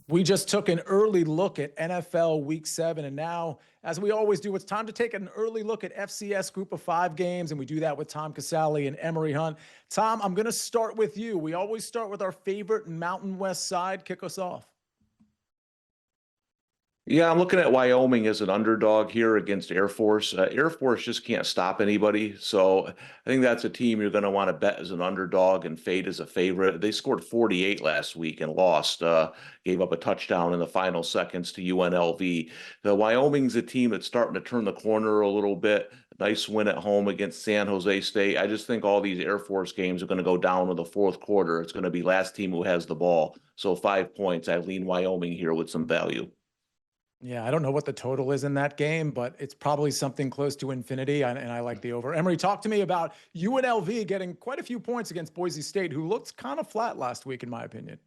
We just took an early look at NFL Week 7, and now, as we always do, it's time to take an early look at FCS Group of 5 games, and we do that with Tom Casale and Emory Hunt. Tom, I'm going to start with you. We always start with our favorite Mountain West side. Kick us off. Yeah, I'm looking at Wyoming as an underdog here against Air Force. Air Force just can't stop anybody. So I think that's a team you're going to want to bet as an underdog and fade as a favorite. They scored 48 last week and lost, gave up a touchdown in the final seconds to UNLV. The Wyoming's a team that's starting to turn the corner a little bit. Nice win at home against San Jose State. I just think all these Air Force games are going to go down in the fourth quarter. It's going to be last team who has the ball. So 5 points. I lean Wyoming here with some value. Yeah, I don't know what the total is in that game, but it's probably something close to infinity, and I like the over. Emory, talk to me about UNLV getting quite a few points against Boise State, who looked kind of flat last week, in my opinion.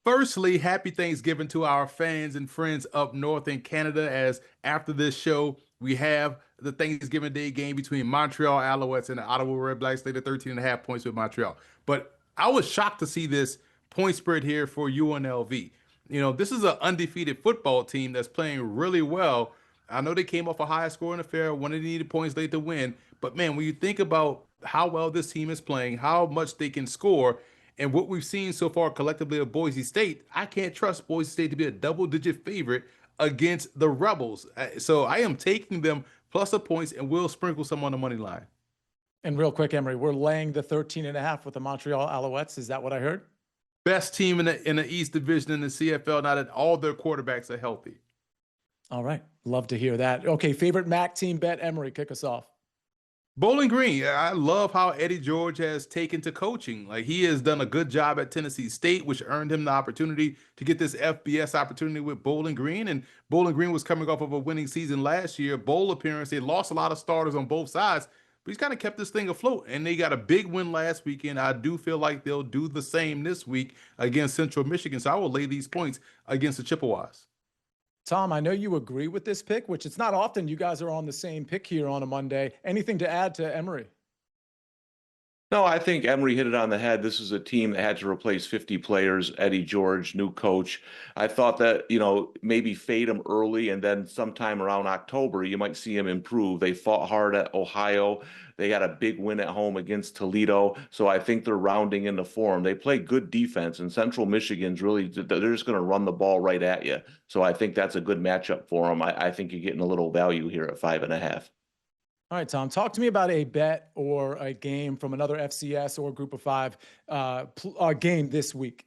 Firstly, happy Thanksgiving to our fans and friends up north in Canada, as after this show, we have the Thanksgiving Day game between Montreal Alouettes and the Ottawa Redblacks. They did 13.5 points with Montreal. But I was shocked to see this point spread here for UNLV. You know, this is an undefeated football team that's playing really well. I know they came off a high scoring affair, one of the needed points late to win. But man, when you think about how well this team is playing, how much they can score, and what we've seen so far collectively of Boise State, I can't trust Boise State to be a double-digit favorite against the Rebels. So I am taking them plus the points, and we'll sprinkle some on the money line. And real quick, Emory, we're laying the 13.5 with the Montreal Alouettes. Is that what I heard? Best team in the East Division in the CFL, now that all their quarterbacks are healthy. All right. Love to hear that. Okay, favorite MAC team bet, Emory, kick us off. Bowling Green. I love how Eddie George has taken to coaching. Like, he has done a good job at Tennessee State, which earned him the opportunity to get this FBS opportunity with Bowling Green. And Bowling Green was coming off of a winning season last year. Bowl appearance. They lost a lot of starters on both sides, but he's kind of kept this thing afloat, and they got a big win last weekend. I do feel like they'll do the same this week against Central Michigan, so I will lay these points against the Chippewas. Tom, I know you agree with this pick, which it's not often you guys are on the same pick here on a Monday. Anything to add to Emory? No, I think Emory hit it on the head. This is a team that had to replace 50 players. Eddie George, new coach. I thought that, maybe fade him early, and then sometime around October, you might see him improve. They fought hard at Ohio. They got a big win at home against Toledo. So I think they're rounding into form. They play good defense, and Central Michigan's really, they're just going to run the ball right at you. So I think that's a good matchup for them. I think you're getting a little value here at 5.5. All right, Tom, talk to me about a bet or a game from another FCS or Group of 5 game this week.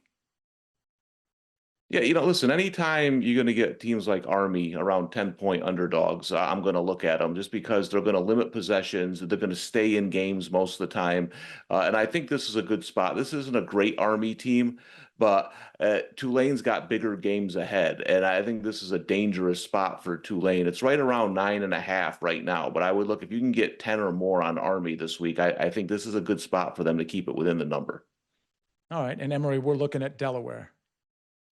Yeah, listen, anytime you're going to get teams like Army around 10-point underdogs, I'm going to look at them just because they're going to limit possessions. They're going to stay in games most of the time. And I think this is a good spot. This isn't a great Army team, but Tulane's got bigger games ahead. And I think this is a dangerous spot for Tulane. It's right around 9.5 right now. But I would look, if you can get 10 or more on Army this week, I think this is a good spot for them to keep it within the number. All right. And Emory, we're looking at Delaware.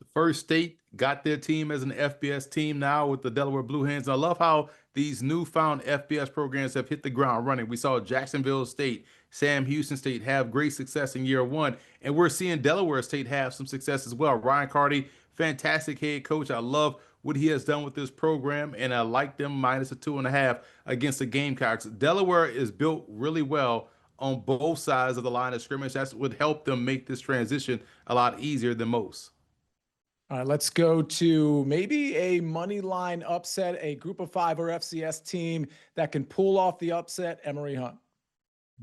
The First State got their team as an FBS team now with the Delaware Blue Hens. I love how these newfound FBS programs have hit the ground running. We saw Jacksonville State, Sam Houston State have great success in year one, and we're seeing Delaware State have some success as well. Ryan Carty, fantastic head coach. I love what he has done with this program, and I like them minus a 2.5 against the Gamecocks. Delaware is built really well on both sides of the line of scrimmage. That would help them make this transition a lot easier than most. All right, let's go to maybe a money line upset, a Group of 5 or FCS team that can pull off the upset. Emory Hunt.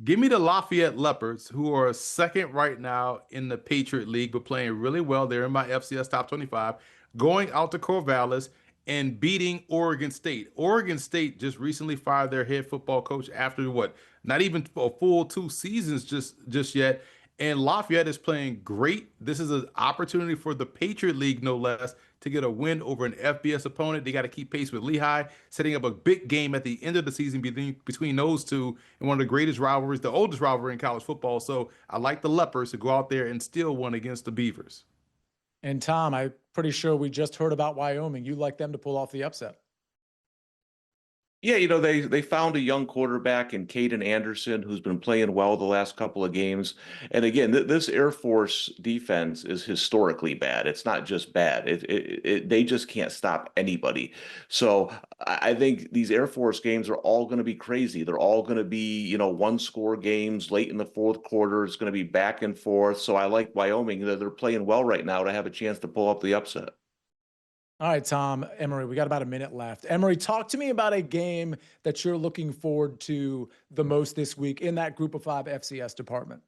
Give me the Lafayette Leopards, who are second right now in the Patriot League, but playing really well. They're in my FCS top 25, going out to Corvallis and beating Oregon State. Oregon State just recently fired their head football coach after not even a full 2 seasons just yet. And Lafayette is playing great. This is an opportunity for the Patriot League, no less, to get a win over an FBS opponent. They got to keep pace with Lehigh, setting up a big game at the end of the season between those two and one of the greatest rivalries, the oldest rivalry in college football. So I like the Leopards to go out there and steal one against the Beavers. And Tom, I'm pretty sure we just heard about Wyoming. You like them to pull off the upset. Yeah, you know, they found a young quarterback in Caden Anderson who's been playing well the last couple of games. And again, this Air Force defense is historically bad. It's not just bad. They just can't stop anybody. So I think these Air Force games are all going to be crazy. They're all going to be, you know, one score games late in the fourth quarter. It's going to be back and forth. So I like Wyoming. They're playing well right now to have a chance to pull up the upset. All right, Tom, Emory, we got about a minute left. Emory, talk to me about a game that you're looking forward to the most this week in that group of 5 FCS department.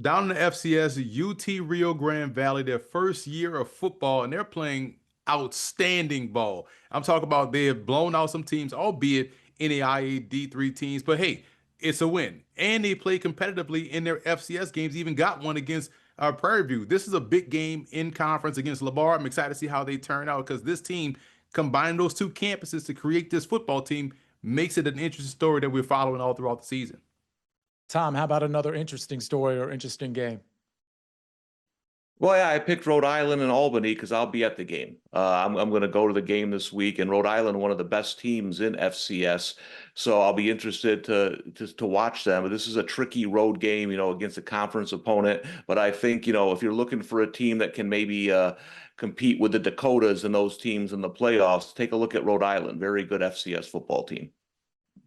Down in the FCS, UT Rio Grande Valley, their first year of football, and they're playing outstanding ball. I'm talking about they have blown out some teams, albeit NAIA D3 teams, but hey, it's a win. And they play competitively in their FCS games, even got one against Prairie View. This is a big game in conference against Lamar. I'm excited to see how they turn out because this team, combining those two campuses to create this football team, makes it an interesting story that we're following all throughout the season. Tom, how about another interesting story or interesting game? Well, yeah, I picked Rhode Island and Albany because I'll be at the game. I'm going to go to the game this week, and Rhode Island, one of the best teams in FCS, so I'll be interested to watch them. But this is a tricky road game, you know, against a conference opponent. But I think, you know, if you're looking for a team that can maybe compete with the Dakotas and those teams in the playoffs, take a look at Rhode Island. Very good FCS football team.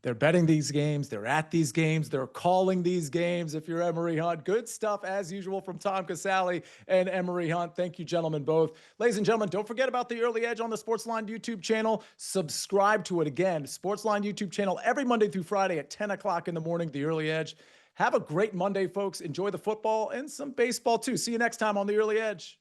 They're betting these games. They're at these games. They're calling these games. If you're Emory Hunt, good stuff as usual from Tom Casale and Emory Hunt. Thank you, gentlemen, both. Ladies and gentlemen, don't forget about the Early Edge on the SportsLine YouTube channel. Subscribe to it again. SportsLine YouTube channel every Monday through Friday at 10 o'clock in the morning, the Early Edge. Have a great Monday, folks. Enjoy the football and some baseball, too. See you next time on the Early Edge.